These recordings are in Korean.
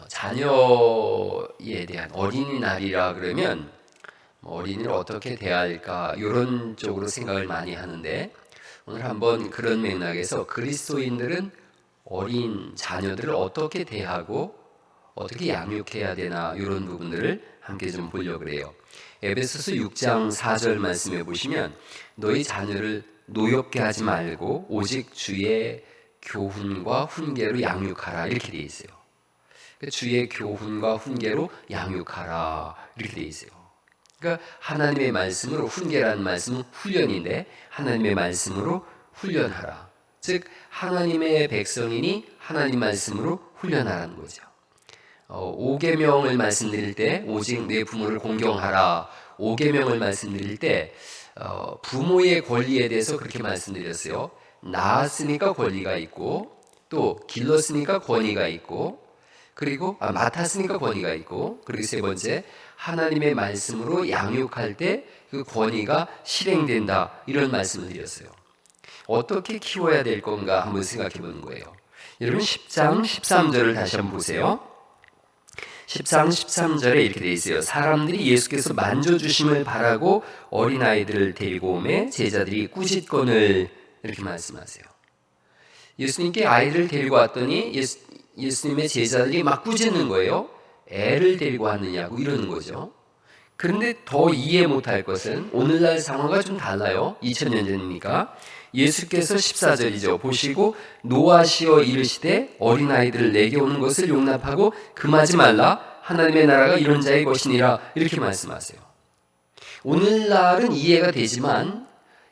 자녀에 대한 어린이날이라 그러면 어린이를 어떻게 대할까 이런 쪽으로 생각을 많이 하는데, 오늘 한번 그런 맥락에서 그리스도인들은 어린 자녀들을 어떻게 대하고 어떻게 양육해야 되나 이런 부분들을 함께 좀 보려고 해요. 에베소서 6장 4절 말씀해 보시면 너희 자녀를 노엽게 하지 말고 오직 주의 교훈과 훈계로 양육하라 이렇게 돼 있어요. 주의 교훈과 훈계로 양육하라 이렇게 돼 있어요. 그러니까 하나님의 말씀으로, 훈계라는 말씀은 훈련인데 하나님의 말씀으로 훈련하라. 즉 하나님의 백성이니 하나님 말씀으로 훈련하라는 거죠. 5계명을 말씀드릴 때 오직 내 부모를 공경하라. 5계명을 말씀드릴 때 부모의 권리에 대해서 그렇게 말씀드렸어요. 낳았으니까 권리가 있고, 또 길렀으니까 권위가 있고, 그리고 맡았으니까 권위가 있고, 그리고 세 번째 하나님의 말씀으로 양육할 때 그 권위가 실행된다 이런 말씀을 드렸어요. 어떻게 키워야 될 건가 한번 생각해 보는 거예요. 여러분 10장 13절을 다시 한번 보세요. 10장 13절에 이렇게 돼 있어요. 사람들이 예수께서 만져주심을 바라고 어린아이들을 데리고 오매 제자들이 꾸짖거늘 이렇게 말씀하세요. 예수님께 아이를 데리고 왔더니 예수님의 제자들이 막 꾸짖는 거예요. 애를 데리고 왔느냐고 이러는 거죠. 그런데 더 이해 못할 것은 오늘날 상황과 좀 달라요. 2000년 전이니까. 예수께서 14절이죠. 보시고 노하시어 이르시되 어린아이들을 내게 오는 것을 용납하고 금하지 말라. 하나님의 나라가 이런 자의 것이니라. 이렇게 말씀하세요. 오늘날은 이해가 되지만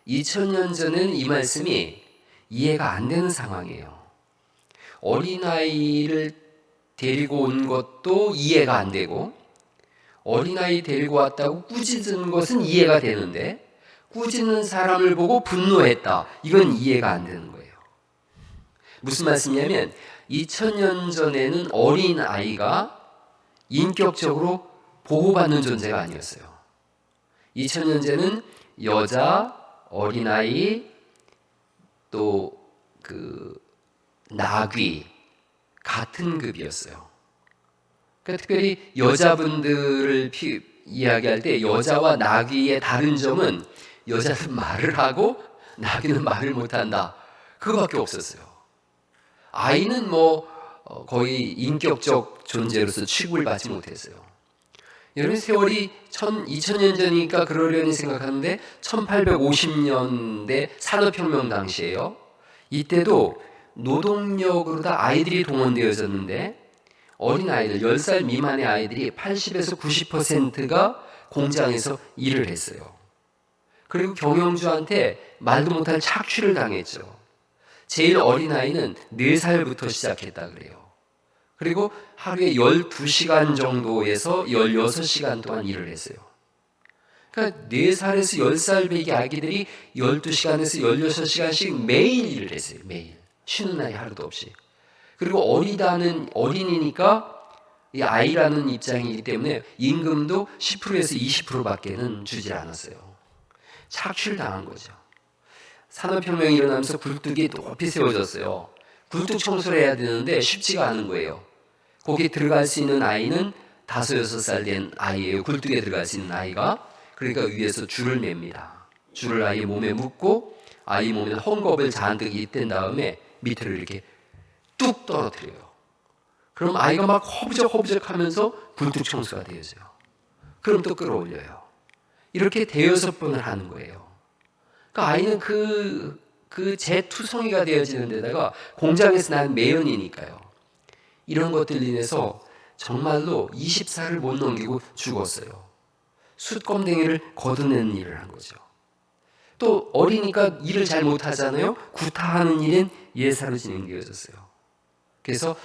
2000년 전에는 이 말씀이 이해가 안 되는 상황이에요. 어린아이를 데리고 온 것도 이해가 안 되고, 어린아이 데리고 왔다고 꾸짖는 것은 이해가 되는데 꾸짖는 사람을 보고 분노했다. 이건 이해가 안 되는 거예요. 무슨 말씀이냐면 2000년 전에는 어린아이가 인격적으로 보호받는 존재가 아니었어요. 2000년 전에는 여자, 어린아이, 또 그 나귀 같은 급이었어요. 그러니까 특별히 여자분들을 이야기할 때 여자와 나귀의 다른 점은 여자는 말을 하고 나귀는 말을 못한다. 그거밖에 없었어요. 아이는 거의 인격적 존재로서 취급을 받지 못했어요. 여러분 세월이 2000년 전이니까 그러려니 생각하는데 1850년대 산업혁명 당시에요. 이때도 노동력으로 다 아이들이 동원되어졌는데 어린아이들 10살 미만의 아이들이 80에서 90%가 공장에서 일을 했어요. 그리고 경영주한테 말도 못할 착취를 당했죠. 제일 어린아이는 4살부터 시작했다 그래요. 그리고 하루에 12시간 정도에서 16시간 동안 일을 했어요. 그러니까 4살에서 10살 배기 아기들이 12시간에서 16시간씩 매일 일을 했어요. 매일. 쉬는 날이 하루도 없이. 그리고 어린이니까 이 아이라는 입장이기 때문에 임금도 10%에서 20%밖에는 주지 않았어요. 착취를 당한 거죠. 산업혁명이 일어나면서 굴뚝이 높이 세워졌어요. 굴뚝 청소를 해야 되는데 쉽지가 않은 거예요. 거기 들어갈 수 있는 아이는 5, 6살 된 아이예요. 굴뚝에 들어갈 수 있는 아이가. 그러니까 위에서 줄을 맵니다. 줄을 아이 몸에 묶고 아이 몸에 헝겊을 잔뜩 잇댄 다음에 밑으로 이렇게 뚝 떨어뜨려요. 그럼 아이가 막 허브적허브적 하면서 굴뚝 청소가 되어져요. 그럼 또 끌어올려요. 이렇게 대여섯 번을 하는 거예요. 그러니까 아이는 그 재투성이가 되어지는 데다가 공장에서 난 매연이니까요. 이런 것들 인해서 정말로 20살을 못 넘기고 죽었어요. 숯검댕이를 걷어내는 일을 한 거죠. 또 어리니까 일을 잘 못하잖아요. 구타하는 일은 예사로 진행되어졌어요. 그래서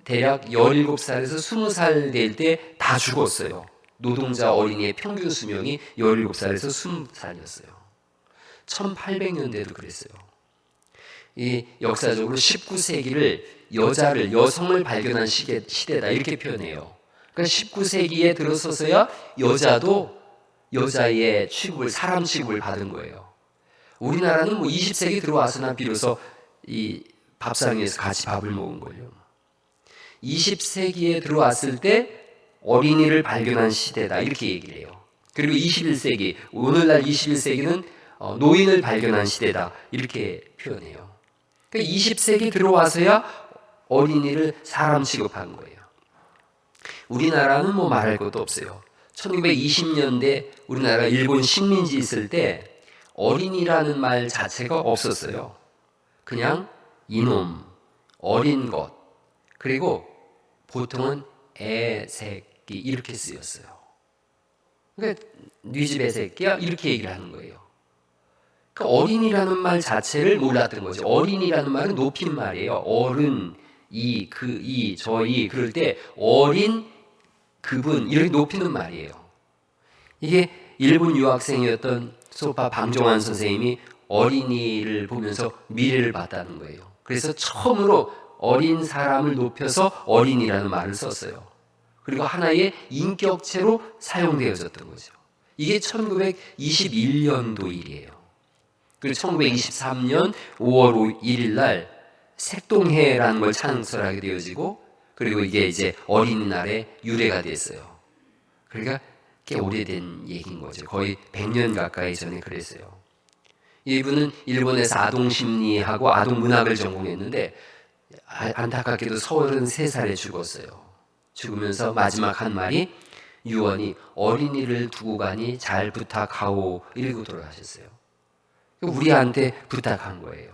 대략 17살에서 20살 될 때 다 죽었어요. 노동자 어린이의 평균 수명이 17살에서 20살이었어요. 1800년대도 그랬어요. 이 역사적으로 19세기를 여성을 발견한 시대다 이렇게 표현해요. 그러니까 19세기에 들어서서야 여자도 여자의 사람 취급을 받은 거예요. 우리나라는 20세기 들어와서나 비로소 이 밥상 위에서 같이 밥을 먹은 거예요. 20세기에 들어왔을 때 어린이를 발견한 시대다 이렇게 얘기를 해요. 그리고 21세기, 오늘날 21세기는 노인을 발견한 시대다 이렇게 표현해요. 그러니까 20세기 들어와서야 어린이를 사람 취급한 거예요. 우리나라는 뭐 말할 것도 없어요. 1920년대 우리나라가 일본 식민지 있을 때 어린이라는 말 자체가 없었어요. 그냥 이놈, 어린 것, 그리고 보통은 애, 새끼 이렇게 쓰였어요. 그러니까 네 집 애 새끼야 이렇게 얘기를 하는 거예요. 그러니까 어린이라는 말 자체를 몰랐던 거죠. 어린이라는 말은 높임말이에요. 어른, 저희 그럴 때 어린, 그분 이렇게 높이는 말이에요. 이게 일본 유학생이었던 소파 방종환 선생님이 어린이를 보면서 미래를 봤다는 거예요. 그래서 처음으로 어린 사람을 높여서 어린이라는 말을 썼어요. 그리고 하나의 인격체로 사용되어졌던 거죠. 이게 1921년도 일이에요. 그리고 1923년 5월 1일 날 색동해라는 걸 창설하게 되어지고, 그리고 이게 이제 어린이날의 유래가 됐어요. 그러니까 꽤 오래된 얘기인 거죠. 거의 100년 가까이 전에 그랬어요. 이분은 일본에서 아동심리하고 아동문학을 전공했는데 안타깝게도 33살에 죽었어요. 죽으면서 마지막 한 말이 유언이 어린이를 두고 가니 잘 부탁하오 이러고 돌아가셨어요. 우리한테 부탁한 거예요.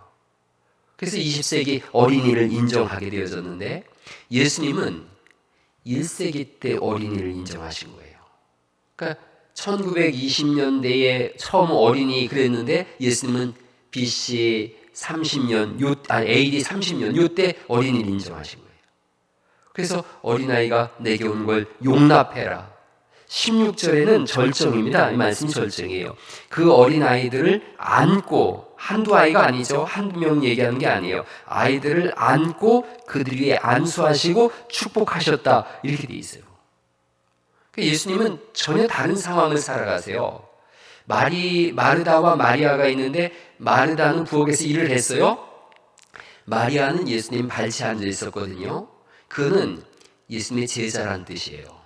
그래서 20세기 어린이를 인정하게 되어졌는데 예수님은 1세기 때 어린이를 인정하신 거예요. 그러니까 1920년대에 처음 어린이 그랬는데 예수님은 BC 30년, AD 30년 요때 어린이를 인정하신 거예요. 그래서 어린아이가 내게 온 걸 용납해라. 16절에는 절정입니다. 이 말씀이 절정이에요. 그 어린아이들을 안고, 한두 아이가 아니죠. 한두 명 얘기하는 게 아니에요. 아이들을 안고 그들 위에 안수하시고 축복하셨다 이렇게 돼 있어요. 예수님은 전혀 다른 상황을 살아가세요. 마르다와 마리아가 있는데 마르다는 부엌에서 일을 했어요. 마리아는 예수님 발치에 앉아 있었거든요. 그는 예수님의 제자란 뜻이에요.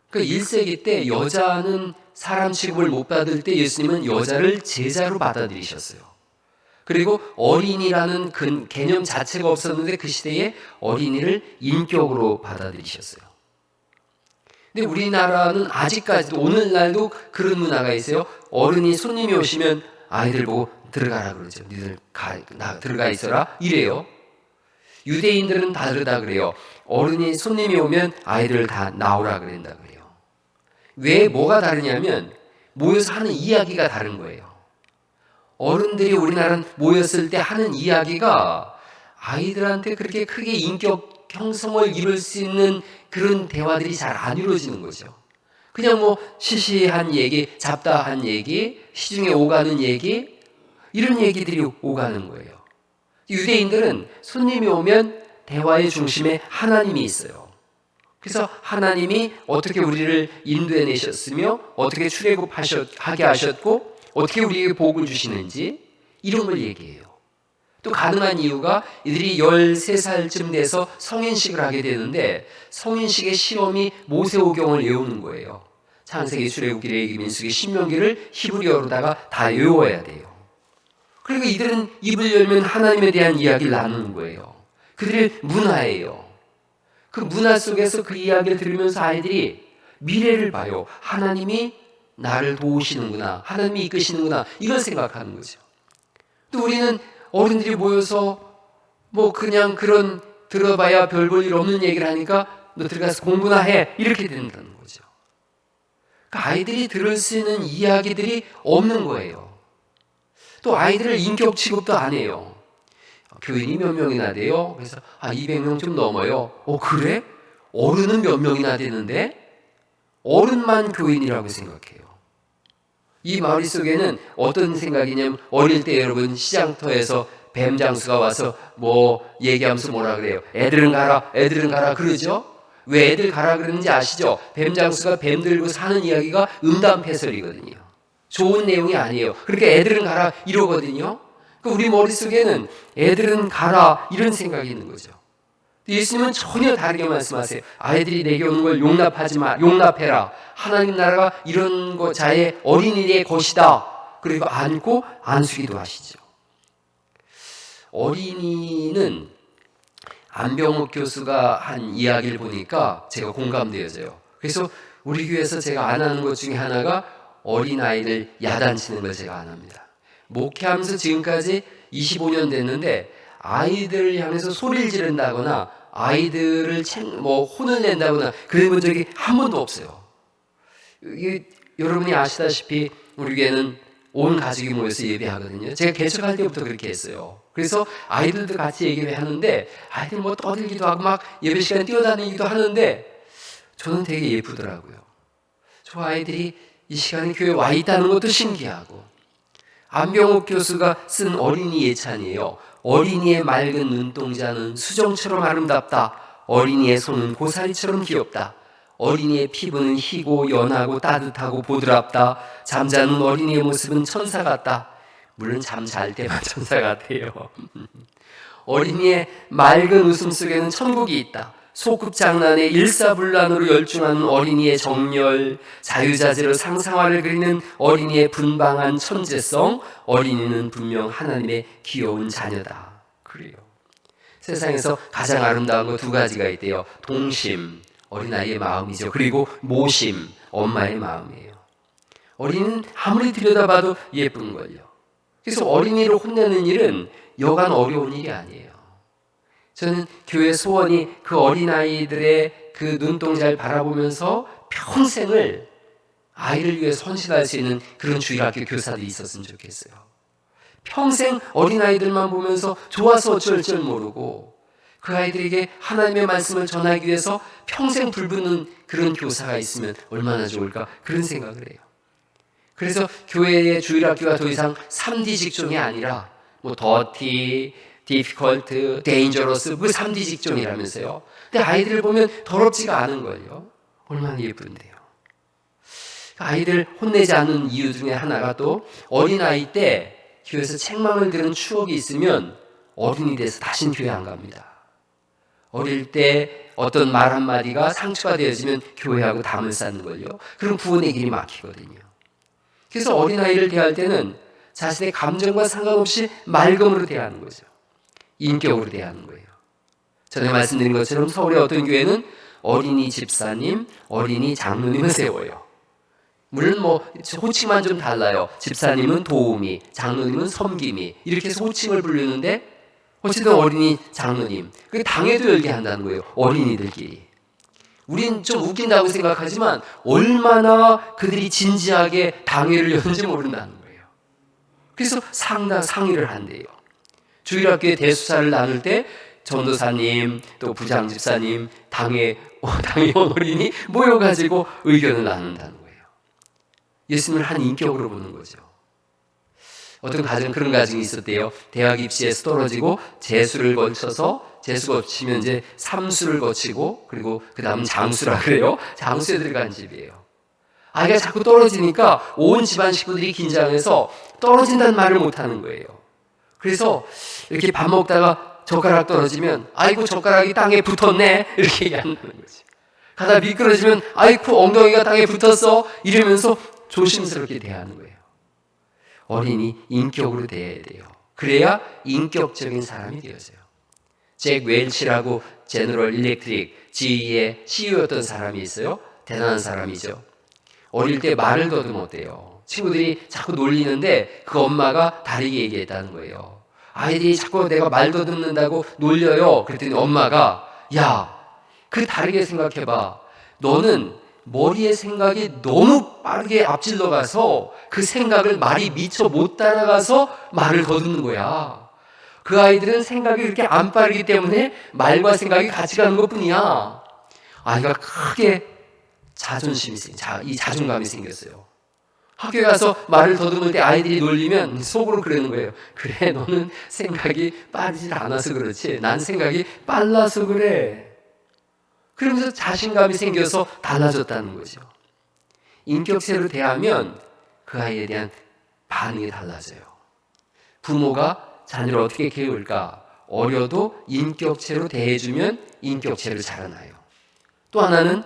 그러니까 1세기 때 여자는 사람 취급을 못 받을 때 예수님은 여자를 제자로 받아들이셨어요. 그리고 어린이라는 개념 자체가 없었는데 그 시대에 어린이를 인격으로 받아들이셨어요. 근데 우리나라는 아직까지도 오늘날도 그런 문화가 있어요. 어른이 손님이 오시면 아이들 보고 들어가라 그러죠. 니들 들어가 있어라 이래요. 유대인들은 다르다 그래요. 어른이 손님이 오면 아이들 다 나오라 그런다 그래요. 왜 뭐가 다르냐면 모여서 하는 이야기가 다른 거예요. 어른들이 우리나라는 모였을 때 하는 이야기가 아이들한테 그렇게 크게 인격 형성을 이룰 수 있는 그런 대화들이 잘 안 이루어지는 거죠. 그냥 뭐 시시한 얘기, 잡다한 얘기, 시중에 오가는 얘기 이런 얘기들이 오가는 거예요. 유대인들은 손님이 오면 대화의 중심에 하나님이 있어요. 그래서 하나님이 어떻게 우리를 인도해내셨으며 어떻게 출애굽하게 하셨고 어떻게 우리에게 복을 주시는지 이런 걸 얘기해요. 또 가능한 이유가 이들이 13살쯤 돼서 성인식을 하게 되는데 성인식의 시험이 모세오경을 외우는 거예요. 창세기, 출애굽기, 레위기, 민수기, 신명기를 히브리어로다가 다 외워야 돼요. 그러니까 이들은 입을 열면 하나님에 대한 이야기를 나누는 거예요. 그들의 문화예요. 그 문화 속에서 그 이야기를 들으면서 아이들이 미래를 봐요. 하나님이 나를 도우시는구나. 하나님이 이끄시는구나. 이걸 생각하는 거죠. 또 우리는 어른들이 모여서 뭐 그냥 그런 들어봐야 별 볼 일 없는 얘기를 하니까 너 들어가서 공부나 해. 이렇게 된다는 거죠. 그러니까 아이들이 들을 수 있는 이야기들이 없는 거예요. 또 아이들을 인격 취급도 안 해요. 교인이 몇 명이나 돼요? 그래서 200명 좀 넘어요. 그래? 어른은 몇 명이나 되는데? 어른만 교인이라고 생각해요. 이 머릿속에는 어떤 생각이냐면 어릴 때 여러분 시장터에서 뱀 장수가 와서 뭐 얘기하면서 뭐라 그래요? 애들은 가라 그러죠? 왜 애들 가라 그러는지 아시죠? 뱀 장수가 뱀 들고 사는 이야기가 음담패설이거든요. 좋은 내용이 아니에요. 그러니까 애들은 가라 이러거든요. 우리 머릿속에는 애들은 가라 이런 생각이 있는 거죠. 예수님은 전혀 다르게 말씀하세요. 아이들이 내게 오는 걸 용납하지 마, 용납해라. 하나님 나라가 이런 거 자의 어린이의 것이다. 그리고 안고 안수기도 하시죠. 어린이는 안병옥 교수가 한 이야기를 보니까 제가 공감되어져요. 그래서 우리 교회에서 제가 안 하는 것 중에 하나가 어린아이를 야단치는 걸 제가 안 합니다. 목회하면서 지금까지 25년 됐는데 아이들을 향해서 소리를 지른다거나 아이들을 혼을 낸다거나 그런 본 적이 한 번도 없어요. 여러분이 아시다시피 우리 교회는 온 가족이 모여서 예배하거든요. 제가 개척할 때부터 그렇게 했어요. 그래서 아이들도 같이 예배하는데 아이들 떠들기도 하고 막 예배 시간에 뛰어다니기도 하는데 저는 되게 예쁘더라고요. 저 아이들이 이 시간에 교회에 와 있다는 것도 신기하고. 안병옥 교수가 쓴 어린이 예찬이에요. 어린이의 맑은 눈동자는 수정처럼 아름답다. 어린이의 손은 고사리처럼 귀엽다. 어린이의 피부는 희고 연하고 따뜻하고 보드랍다. 잠자는 어린이의 모습은 천사 같다. 물론 잠 잘 때만 천사 같아요. 어린이의 맑은 웃음 속에는 천국이 있다. 소꿉장난에 일사불란으로 열중하는 어린이의 정열, 자유자재로 상상화를 그리는 어린이의 분방한 천재성, 어린이는 분명 하나님의 귀여운 자녀다. 그래요. 세상에서 가장 아름다운 거 두 가지가 있대요. 동심, 어린아이의 마음이죠. 그리고 모심, 엄마의 마음이에요. 어린이는 아무리 들여다봐도 예쁜걸요. 그래서 어린이를 혼내는 일은 여간 어려운 일이 아니에요. 저는 교회 소원이 그 어린아이들의 그 눈동자를 바라보면서 평생을 아이를 위해 헌신할 수 있는 그런 주일학교 교사들이 있었으면 좋겠어요. 평생 어린아이들만 보면서 좋아서 어쩔 줄 모르고 그 아이들에게 하나님의 말씀을 전하기 위해서 평생 불붙는 그런 교사가 있으면 얼마나 좋을까 그런 생각을 해요. 그래서 교회의 주일학교가 더 이상 3D 직종이 아니라 더티, difficult, dangerous, 그 3D 직종이라면서요. 근데 아이들을 보면 더럽지가 않은 거예요. 얼마나 예쁜데요. 아이들 혼내지 않는 이유 중에 하나가 또 어린아이 때 교회에서 책망을 들은 추억이 있으면 어른이 돼서 다시는 교회 안 갑니다. 어릴 때 어떤 말 한마디가 상처가 되어지면 교회하고 담을 쌓는 걸요. 그럼 구원의 길이 막히거든요. 그래서 어린아이를 대할 때는 자신의 감정과 상관없이 맑음으로 대하는 거죠. 인격으로 대하는 거예요. 전에 말씀드린 것처럼 서울의 어떤 교회는 어린이 집사님, 어린이 장로님을 세워요. 물론 호칭만 좀 달라요. 집사님은 도우미, 장로님은 섬김이 이렇게 해서 호칭을 부르는데 어쨌든 어린이 장로님, 그게 당회도 열게 한다는 거예요. 어린이들끼리. 우린 좀 웃긴다고 생각하지만 얼마나 그들이 진지하게 당회를 여는지 모른다는 거예요. 그래서 상의를 한대요. 주일학교에 대수사를 나눌 때 전도사님, 또 부장집사님, 당회원 어린이 모여가지고 의견을 나눈다는 거예요. 예수님을 한 인격으로 보는 거죠. 어떤 그런 가정이 있었대요. 대학 입시에서 떨어지고 재수를 거쳐서 재수 거치면 이제 삼수를 거치고 그리고 그 다음은 장수라 그래요. 장수에 들어간 집이에요. 아이가 자꾸 떨어지니까 온 집안 식구들이 긴장해서 떨어진다는 말을 못하는 거예요. 그래서 이렇게 밥 먹다가 젓가락 떨어지면 아이고 젓가락이 땅에 붙었네 이렇게 얘기하는 거지. 가다 미끄러지면 아이고 엉덩이가 땅에 붙었어 이러면서 조심스럽게 대하는 거예요. 어린이 인격으로 대해야 돼요. 그래야 인격적인 사람이 되어져요. 잭 웰치라고 제너럴 일렉트릭 GE의 CEO였던 사람이 있어요. 대단한 사람이죠. 어릴 때 말을 더듬었대요. 친구들이 자꾸 놀리는데 그 엄마가 다르게 얘기했다는 거예요. 아이들이 자꾸 내가 말 더듬는다고 놀려요. 그랬더니 엄마가 야, 그 다르게 생각해봐. 너는 머리의 생각이 너무 빠르게 앞질러 가서 그 생각을 말이 미처 못 따라가서 말을 더듬는 거야. 그 아이들은 생각이 그렇게 안 빠르기 때문에 말과 생각이 같이 가는 것뿐이야. 아이가 크게 이 자존감이 생겼어요. 학교에 가서 말을 더듬을 때 아이들이 놀리면 속으로 그러는 거예요. 그래, 너는 생각이 빠르질 않아서 그렇지. 난 생각이 빨라서 그래. 그러면서 자신감이 생겨서 달라졌다는 거죠. 인격체로 대하면 그 아이에 대한 반응이 달라져요. 부모가 자녀를 어떻게 키울까? 어려도 인격체로 대해주면 인격체로 자라나요. 또 하나는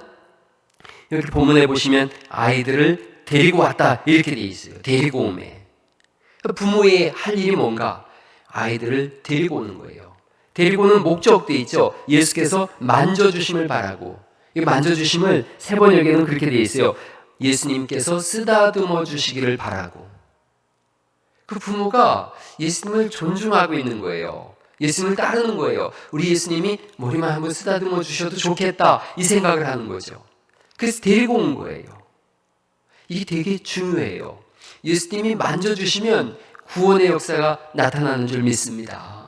여기 본문에 보시면 아이들을 데리고 왔다 이렇게 돼 있어요. 데리고 오매. 부모의 할 일이 뭔가? 아이들을 데리고 오는 거예요. 데리고 오는 목적도 있죠. 예수께서 만져주심을 바라고, 이 만져주심을 세번역에는 그렇게 돼 있어요. 예수님께서 쓰다듬어 주시기를 바라고. 그 부모가 예수님을 존중하고 있는 거예요. 예수님을 따르는 거예요. 우리 예수님이 머리만 한번 쓰다듬어 주셔도 좋겠다 이 생각을 하는 거죠. 그래서 데리고 온 거예요. 이게 되게 중요해요. 예수님이 만져주시면 구원의 역사가 나타나는 줄 믿습니다.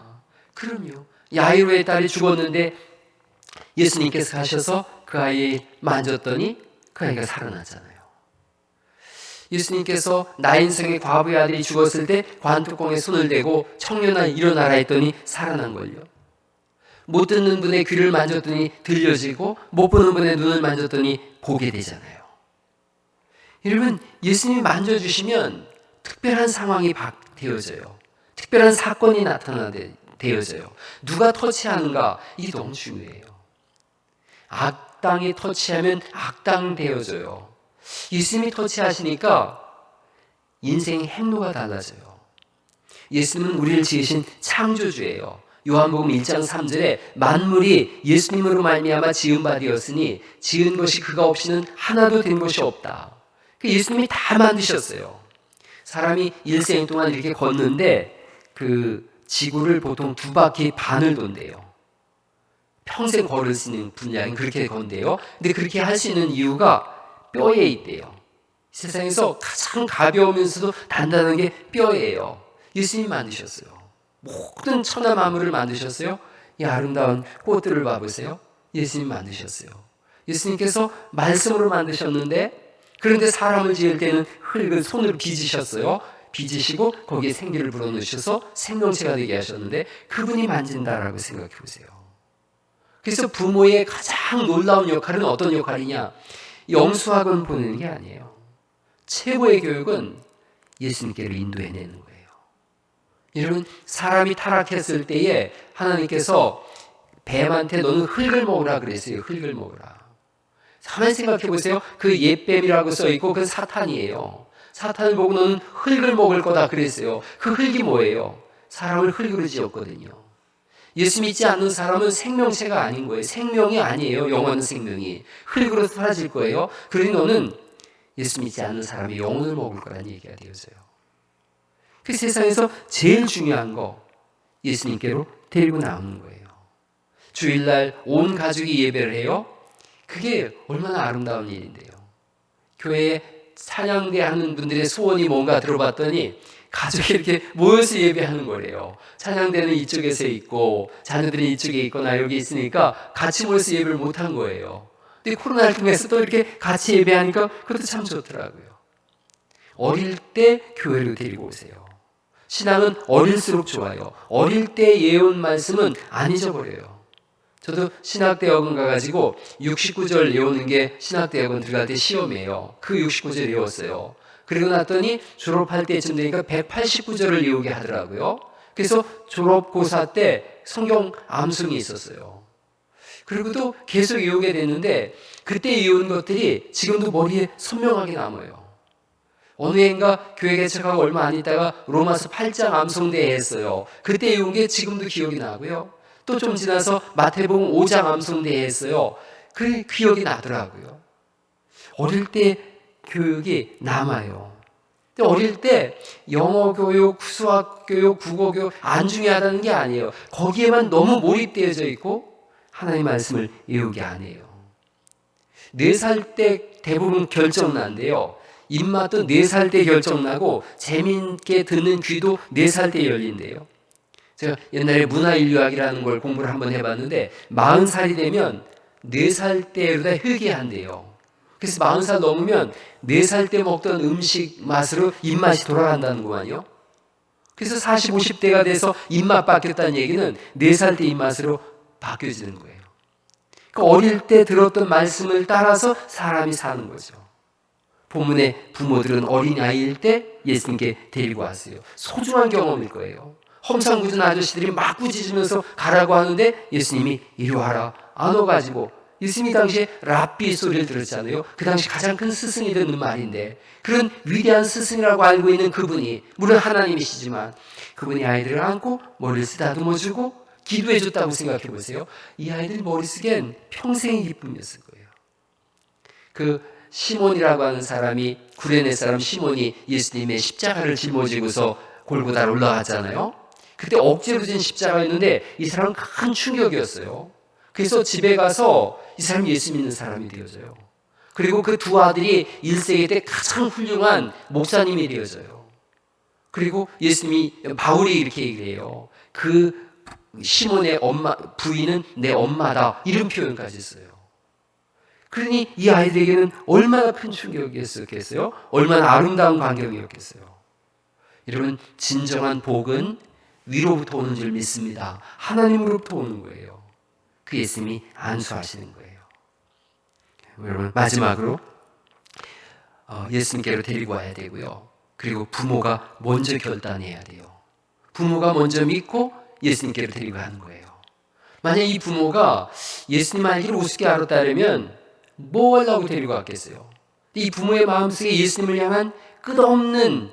그럼요. 야이로의 딸이 죽었는데 예수님께서 가셔서 그 아이 만졌더니 그 아이가 살아나잖아요. 예수님께서 나인성의 과부의 아들이 죽었을 때 관뚜껑에 손을 대고 청년아 일어나라 했더니 살아난 걸요. 못 듣는 분의 귀를 만졌더니 들려지고 못 보는 분의 눈을 만졌더니 보게 되잖아요. 여러분, 예수님이 만져주시면 특별한 상황이 되어져요. 특별한 사건이 되어져요. 누가 터치하는가? 이게 너무 중요해요. 악당이 터치하면 악당 되어져요. 예수님이 터치하시니까 인생의 행로가 달라져요. 예수님은 우리를 지으신 창조주예요. 요한복음 1장 3절에 만물이 예수님으로 말미암아 지은 바 되었으니 지은 것이 그가 없이는 하나도 된 것이 없다. 예수님이 다 만드셨어요. 사람이 일생 동안 이렇게 걷는데 그 지구를 보통 2바퀴 반을 돈대요. 평생 걸을 수 있는 분량이 그렇게 건데요. 근데 그렇게 할 수 있는 이유가 뼈에 있대요. 세상에서 가장 가벼우면서도 단단한 게 뼈예요. 예수님이 만드셨어요. 모든 천하 만물을 만드셨어요. 이 아름다운 꽃들을 봐보세요. 예수님이 만드셨어요. 예수님께서 말씀으로 만드셨는데, 그런데 사람을 지을 때는 흙을 손으로 빚으셨어요. 빚으시고 거기에 생기를 불어넣으셔서 생명체가 되게 하셨는데 그분이 만진다라고 생각해 보세요. 그래서 부모의 가장 놀라운 역할은 어떤 역할이냐? 영수학원 보내는 게 아니에요. 최고의 교육은 예수님께로 인도해내는 거예요. 여러분, 사람이 타락했을 때에 하나님께서 뱀한테 너는 흙을 먹으라 그랬어요. 흙을 먹으라. 가만히 생각해 보세요. 그 옛뱀이라고 써있고 그건 사탄이에요. 사탄을 보고 너는 흙을 먹을 거다 그랬어요. 그 흙이 뭐예요? 사람을 흙으로 지었거든요. 예수 믿지 않는 사람은 생명체가 아닌 거예요. 생명이 아니에요. 영원한 생명이. 흙으로 사라질 거예요. 그러니 너는 예수 믿지 않는 사람이 영혼을 먹을 거라는 얘기가 되어져요. 그 세상에서 제일 중요한 거 예수님께로 데리고 나오는 거예요. 주일날 온 가족이 예배를 해요. 그게 얼마나 아름다운 일인데요. 교회에 찬양대 하는 분들의 소원이 뭔가 들어봤더니 가족이 이렇게 모여서 예배하는 거래요. 찬양대는 이쪽에서 있고 자녀들이 이쪽에 있거나 여기 있으니까 같이 모여서 예배를 못한 거예요. 근데 코로나를 통해서 또 이렇게 같이 예배하니까 그것도 참 좋더라고요. 어릴 때 교회로 데리고 오세요. 신앙은 어릴수록 좋아요. 어릴 때 예언 말씀은 안 잊어버려요. 저도 신학대학원 가가지고 69절 외우는 게 신학대학원 들어갈 때 시험이에요. 그 69절 외웠어요. 그리고 났더니 졸업할 때쯤 되니까 189절을 외우게 하더라고요. 그래서 졸업고사 때 성경 암송이 있었어요. 그리고 또 계속 외우게 됐는데 그때 외운 것들이 지금도 머리에 선명하게 남아요. 어느 해인가 교회 개척하고 얼마 안 있다가 로마서 8장 암송대회 했어요. 그때 외운 게 지금도 기억이 나고요. 또 좀 지나서 마태복음 5장 암송대회 했어요. 그게 기억이 나더라고요. 어릴 때 교육이 남아요. 근데 어릴 때 영어 교육, 수학 교육, 국어 교육 안 중요하다는 게 아니에요. 거기에만 너무 몰입되어져 있고 하나님의 말씀을 외우게 안 해요. 4살 때 대부분 결정난대요. 입맛도 4살 때 결정나고 재미있게 듣는 귀도 4살 때 열린대요. 제가 옛날에 문화인류학이라는 걸 공부를 한번 해봤는데 40살이 되면 4살 때보다 회귀한대요. 그래서 40살 넘으면 4살 때 먹던 음식 맛으로 입맛이 돌아간다는 거아니요. 그래서 40, 50대가 돼서 입맛 바뀌었다는 얘기는 4살 때 입맛으로 바뀌어지는 거예요. 그러니까 어릴 때 들었던 말씀을 따라서 사람이 사는 거죠. 본문의 부모들은 어린아이일 때 예수님께 데리고 왔어요. 소중한 경험일 거예요. 험상궂은 아저씨들이 막 꾸짖으면서 가라고 하는데 예수님이 이리 와라 안 와가지고, 예수님이 당시에 랍비 소리를 들었잖아요. 그 당시 가장 큰 스승이 듣는 말인데, 그런 위대한 스승이라고 알고 있는 그분이, 물론 하나님이시지만 그분이 아이들을 안고 머리를 쓰다듬어주고 기도해줬다고 생각해 보세요. 이 아이들 머릿속엔 평생의 기쁨이었을 거예요. 그 시몬이라고 하는 사람이, 구레네 사람 시몬이 예수님의 십자가를 짊어지고서 골고다로 올라갔잖아요. 그때 억지로 진 십자가였는데 이 사람은 큰 충격이었어요. 그래서 집에 가서 이 사람이 예수 믿는 사람이 되어져요. 그리고 그 두 아들이 1세기 때 가장 훌륭한 목사님이 되어져요. 그리고 예수님이, 바울이 이렇게 얘기해요. 그 시몬의 엄마, 부인은 내 엄마다, 이런 표현까지 써요. 그러니 이 아이들에게는 얼마나 큰 충격이었겠어요? 얼마나 아름다운 광경이었겠어요? 여러분, 진정한 복은 위로부터 오는 줄 믿습니다. 하나님으로부터 오는 거예요. 그 예수님이 안수하시는 거예요. 여러분, 마지막으로 예수님께로 데리고 와야 되고요. 그리고 부모가 먼저 결단해야 돼요. 부모가 먼저 믿고 예수님께로 데리고 가는 거예요. 만약 이 부모가 예수님 알기를 우습게 알았다면 뭐 하려고 데리고 갔겠어요? 이 부모의 마음속에 예수님을 향한 끝없는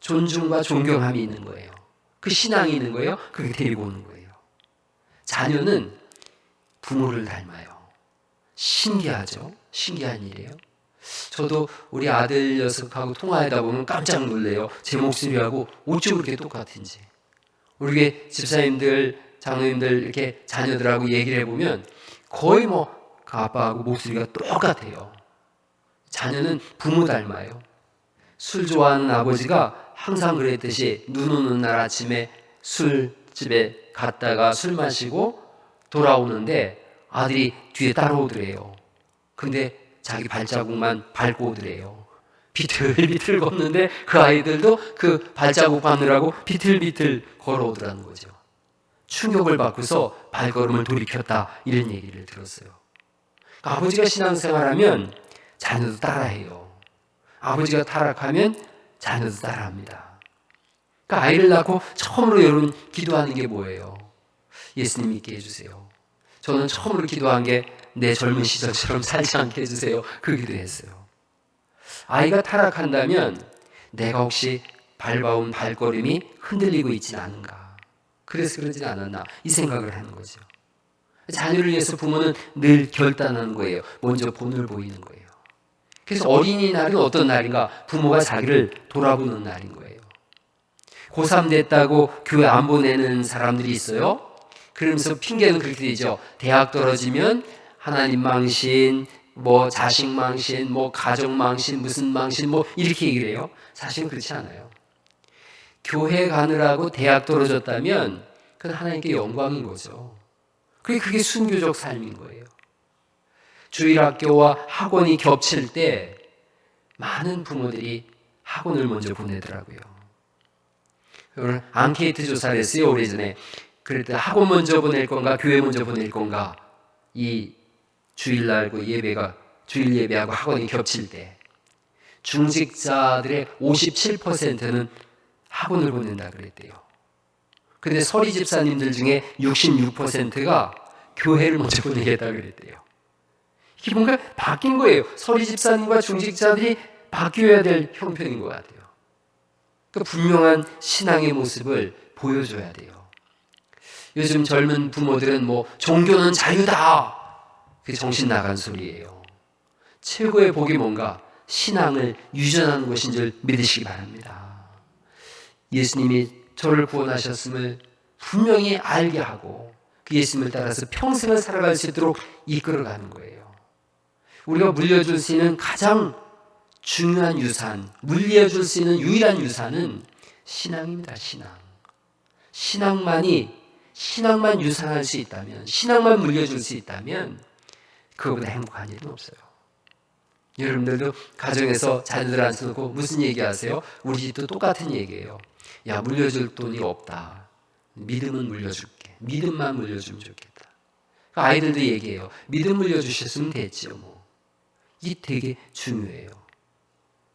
존중과 존경함이 있는 거예요. 그 신앙이 있는 거예요. 그게 데리고 오는 거예요. 자녀는 부모를 닮아요. 신기하죠? 신기한 일이에요. 저도 우리 아들 녀석하고 통화하다 보면 깜짝 놀래요. 제 목소리하고 어쩜 그렇게 똑같은지. 우리 교회 집사님들, 장로님들 이렇게 자녀들하고 얘기를 해보면 거의 뭐 그 아빠하고 목소리가 똑같아요. 자녀는 부모 닮아요. 술 좋아하는 아버지가 항상 그랬듯이 눈 오는 날 아침에 술집에 갔다가 술 마시고 돌아오는데 아들이 뒤에 따라오더래요. 근데 자기 발자국만 밟고 오더래요. 비틀비틀 걷는데 그 아이들도 그 발자국 밟느라고 비틀비틀 걸어오더라는 거죠. 충격을 받고서 발걸음을 돌이켰다, 이런 얘기를 들었어요. 그러니까 아버지가 신앙생활하면 자녀도 따라해요. 아버지가 타락하면 자녀도 따라합니다. 그러니까 아이를 낳고 처음으로 여러분 기도하는 게 뭐예요? 예수님 믿게 해주세요. 저는 처음으로 기도한 게 내 젊은 시절처럼 살지 않게 해주세요. 그 기도했어요. 아이가 타락한다면 내가 혹시 밟아온 발걸음이 흔들리고 있지는 않은가, 그래서 그러진 않았나, 이 생각을 하는 거죠. 자녀를 위해서 부모는 늘 결단하는 거예요. 먼저 본을 보이는 거예요. 그래서 어린이날은 어떤 날인가? 부모가 자기를 돌아보는 날인 거예요. 고3 됐다고 교회 안 보내는 사람들이 있어요. 그러면서 핑계는 그렇게 되죠. 대학 떨어지면 하나님 망신, 뭐 자식 망신, 뭐 가정 망신, 무슨 망신, 뭐 이렇게 얘기를 해요. 사실은 그렇지 않아요. 교회 가느라고 대학 떨어졌다면 그건 하나님께 영광인 거죠. 그게 순교적 삶인 거예요. 주일학교와 학원이 겹칠 때 많은 부모들이 학원을 먼저 보내더라고요. 오늘 앙케이트 조사를 했어요, 오래전에. 그럴 때 학원 먼저 보낼 건가, 교회 먼저 보낼 건가, 이 주일날고 주일 예배하고 학원이 겹칠 때 중직자들의 57%는 학원을 보낸다 그랬대요. 근데 서리 집사님들 중에 66%가 교회를 먼저 보내겠다 그랬대요. 이게 뭔가 바뀐 거예요. 서리 집사님과 중직자들이 바뀌어야 될 형편인 것 같아요. 그러니까 분명한 신앙의 모습을 보여줘야 돼요. 요즘 젊은 부모들은 뭐 종교는 자유다, 그게 정신 나간 소리예요. 최고의 복이 뭔가? 신앙을 유전하는 것인 줄 믿으시기 바랍니다. 예수님이 저를 구원하셨음을 분명히 알게 하고 그 예수님을 따라서 평생을 살아갈 수 있도록 이끌어가는 거예요. 우리가 물려줄 수 있는 가장 중요한 유산, 물려줄 수 있는 유일한 유산은 신앙입니다. 신앙만 유산할 수 있다면, 신앙만 물려줄 수 있다면 그거보다 행복한 일은 없어요. 여러분들도 가정에서 자녀들한테 놓고 무슨 얘기하세요? 우리 집도 똑같은 얘기예요. 야, 물려줄 돈이 없다. 믿음은 물려줄게. 믿음만 물려주면 좋겠다. 그러니까 아이들도 얘기해요. 믿음 물려주셨으면 됐지요, 뭐. 이게 되게 중요해요.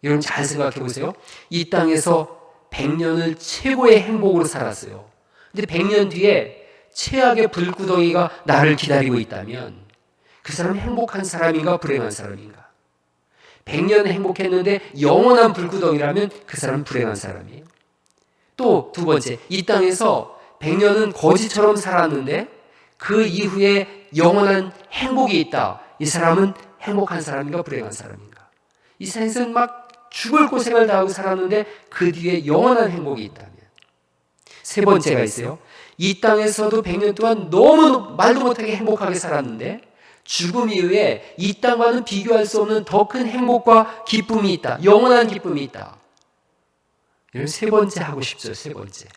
여러분 잘 생각해 보세요. 이 땅에서 100년을 최고의 행복으로 살았어요. 근데 100년 뒤에 최악의 불구덩이가 나를 기다리고 있다면 그 사람은 행복한 사람인가 불행한 사람인가? 100년 행복했는데 영원한 불구덩이라면 그 사람은 불행한 사람이에요. 또 두 번째, 이 땅에서 100년은 거지처럼 살았는데 그 이후에 영원한 행복이 있다. 이 사람은 행복한 사람인가 불행한 사람인가? 이 세상에서는 막 죽을 고생을 다하고 살았는데 그 뒤에 영원한 행복이 있다면. 세 번째가 있어요. 이 땅에서도 100년 동안 너무 말도 못하게 행복하게 살았는데 죽음 이후에 이 땅과는 비교할 수 없는 더 큰 행복과 기쁨이 있다. 영원한 기쁨이 있다. 이런 세 번째 하고 싶죠. 세 번째.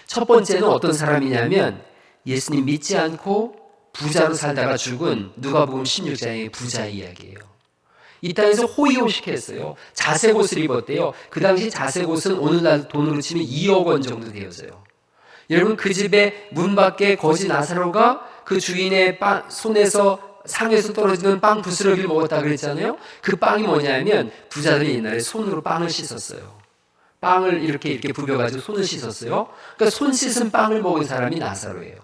첫 번째는 어떤 사람이냐면 예수님 믿지 않고 부자로 살다가 죽은 누가복음 16장의 부자의 이야기예요. 이 땅에서 호의호식했어요. 자색 옷을 입었대요. 그 당시 자색 옷은 오늘날 돈으로 치면 2억 원 정도 되어져요. 여러분 그 집에 문 밖에 거지 나사로가 그 주인의 손에서 상에서 떨어지는 빵 부스러기를 먹었다 그랬잖아요. 그 빵이 뭐냐면 부자들이 옛날에 손으로 빵을 씻었어요. 빵을 이렇게 부벼가지고 손을 씻었어요. 그러니까 손 씻은 빵을 먹은 사람이 나사로예요.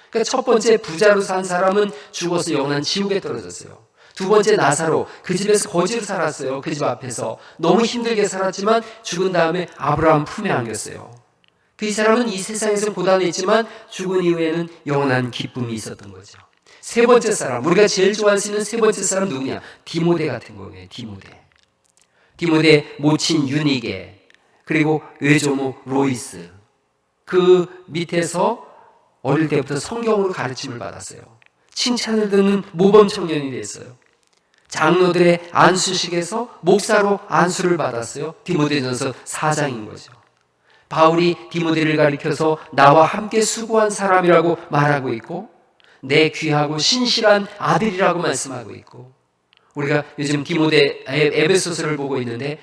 그러니까 첫 번째 부자로 산 사람은 죽어서 영원한 지옥에 떨어졌어요. 두 번째 나사로 그 집에서 거지로 살았어요. 그 집 앞에서 너무 힘들게 살았지만 죽은 다음에 아브라함 품에 안겼어요. 그 이 사람은 이 세상에서 고단했지만 죽은 이후에는 영원한 기쁨이 있었던 거죠. 세 번째 사람, 우리가 제일 좋아할 수 있는 세 번째 사람 누구냐? 디모데 같은 거예요. 디모데 모친 유니게, 그리고 외조모 로이스. 그 밑에서 어릴 때부터 성경으로 가르침을 받았어요. 칭찬을 듣는 모범 청년이 됐어요. 장로들의 안수식에서 목사로 안수를 받았어요. 디모데전서 4장인 거죠. 바울이 디모데를 가리켜서 나와 함께 수고한 사람이라고 말하고 있고 내 귀하고 신실한 아들이라고 말씀하고 있고, 우리가 요즘 디모데 에베소서를 보고 있는데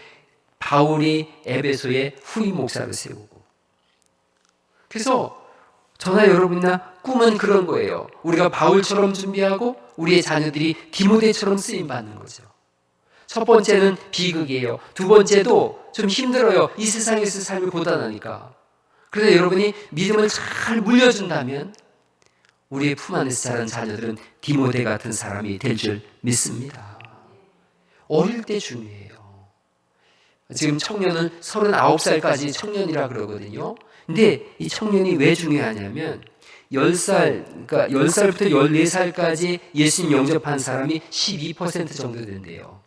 바울이 에베소의 후임 목사를 세우고, 그래서 저나 여러분이나 꿈은 그런 거예요. 우리가 바울처럼 준비하고 우리의 자녀들이 디모데처럼 쓰임받는 거죠. 첫 번째는 비극이에요. 두 번째도 좀 힘들어요. 이 세상에서 삶이 고단하니까. 그래서 여러분이 믿음을 잘 물려준다면 우리의 품 안에서 자란 자녀들은 디모데 같은 사람이 될 줄 믿습니다. 어릴 때 중요해요. 지금 청년은 39살까지 청년이라 그러거든요. 근데 이 청년이 왜 중요하냐면 10살, 그러니까 10살부터 14살까지 예수님 영접한 사람이 12% 정도 된대요.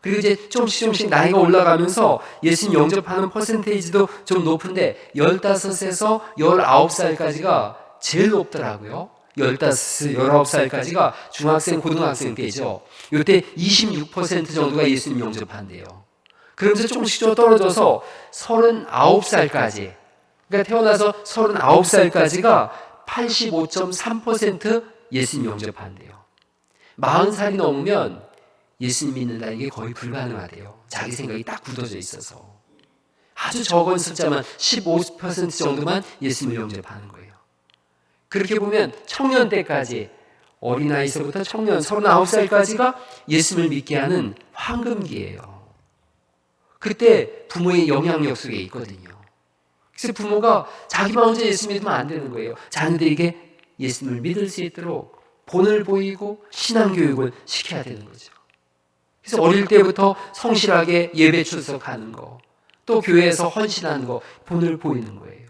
그리고 이제 조금씩 나이가 올라가면서 예수님 영접하는 퍼센테이지도 좀 높은데 15에서 19살까지가 제일 높더라고요. 15, 19살까지가 중학생, 고등학생 때죠. 이때 26% 정도가 예수님 영접한대요. 그러면서 조금씩 떨어져서 39살까지, 그러니까 태어나서 39살까지가 85.3% 예수님 영접한대요. 40살이 넘으면 예수님 믿는다는 게 거의 불가능하대요. 자기 생각이 딱 굳어져 있어서. 아주 적은 숫자만 15% 정도만 예수님을 영접하는 거예요. 그렇게 보면 청년 때까지, 어린아이서부터 청년 39살까지가 예수님을 믿게 하는 황금기예요. 그때 부모의 영향력 속에 있거든요. 그래서 부모가 자기만 혼자 예수 믿으면 안 되는 거예요. 자녀들에게 예수님을 믿을 수 있도록 본을 보이고 신앙교육을 시켜야 되는 거죠. 그래서 어릴 때부터 성실하게 예배 출석하는 거, 또 교회에서 헌신하는 거, 본을 보이는 거예요.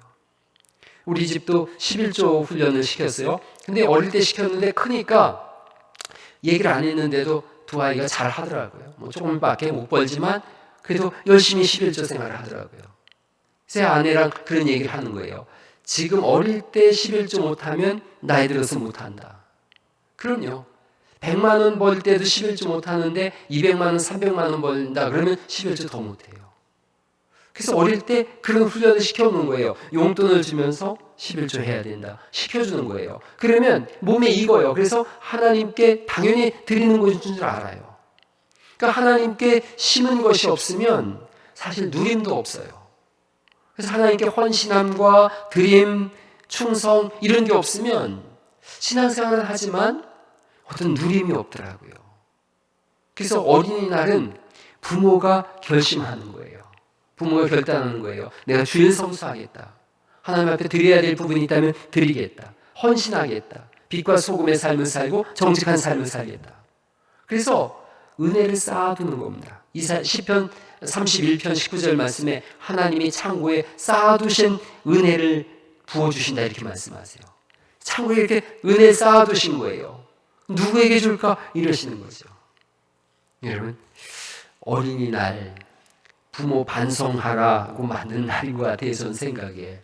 우리 집도 11조 훈련을 시켰어요. 근데 어릴 때 시켰는데 크니까 얘기를 안 했는데도 두 아이가 잘 하더라고요. 뭐 조금밖에 못 벌지만 그래도 열심히 11조 생활을 하더라고요. 제 아내랑 그런 얘기를 하는 거예요. 지금 어릴 때 11조 못하면 나이 들어서 못한다. 그럼요. 100만 원 벌 때도 11조 못하는데 200만 원, 300만 원 벌다 그러면 11조 더 못해요. 그래서 어릴 때 그런 훈련을 시켜놓은 거예요. 용돈을 주면서 11조 해야 된다. 시켜주는 거예요. 그러면 몸에 익어요. 그래서 하나님께 당연히 드리는 것인 줄 알아요. 그러니까 하나님께 심은 것이 없으면 사실 누림도 없어요. 그래서 하나님께 헌신함과 드림, 충성 이런 게 없으면 신앙생활을 하지만 어떤 누림이 없더라고요. 그래서 어린이날은 부모가 결심하는 거예요. 부모가 결단하는 거예요. 내가 주일 성수하겠다. 하나님 앞에 드려야 될 부분이 있다면 드리겠다. 헌신하겠다. 빛과 소금의 삶을 살고 정직한 삶을 살겠다. 그래서 은혜를 쌓아두는 겁니다. 시편 31편 19절 말씀에 하나님이 창고에 쌓아두신 은혜를 부어주신다 이렇게 말씀하세요. 창고에 이렇게 은혜 쌓아두신 거예요. 누구에게 줄까? 이러시는 거죠. 여러분, 어린이날 부모 반성하라고 만든 날인 것 같아요. 전 생각에.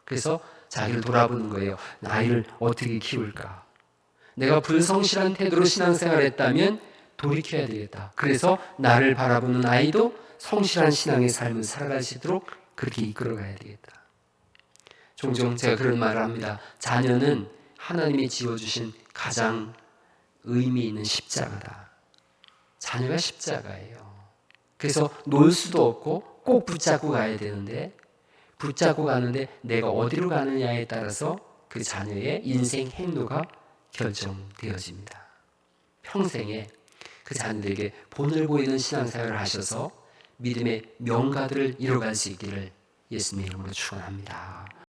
그래서 자기를 돌아보는 거예요. 나이를 어떻게 키울까? 내가 불성실한 태도로 신앙생활을 했다면 돌이켜야 되겠다. 그래서 나를 바라보는 아이도 성실한 신앙의 삶을 살아갈 수 있도록 그렇게 이끌어가야 되겠다. 종종 제가 그런 말을 합니다. 자녀는 하나님이 지어주신 가장 의미 있는 십자가다. 자녀가 십자가예요. 그래서 놀 수도 없고 꼭 붙잡고 가야 되는데 붙잡고 가는데 내가 어디로 가느냐에 따라서 그 자녀의 인생 행로가 결정되어집니다. 평생에 그 자녀들에게 본을 보이는 신앙생활을 하셔서 믿음의 명가들을 이뤄갈 수 있기를 예수님의 이름으로 축원합니다.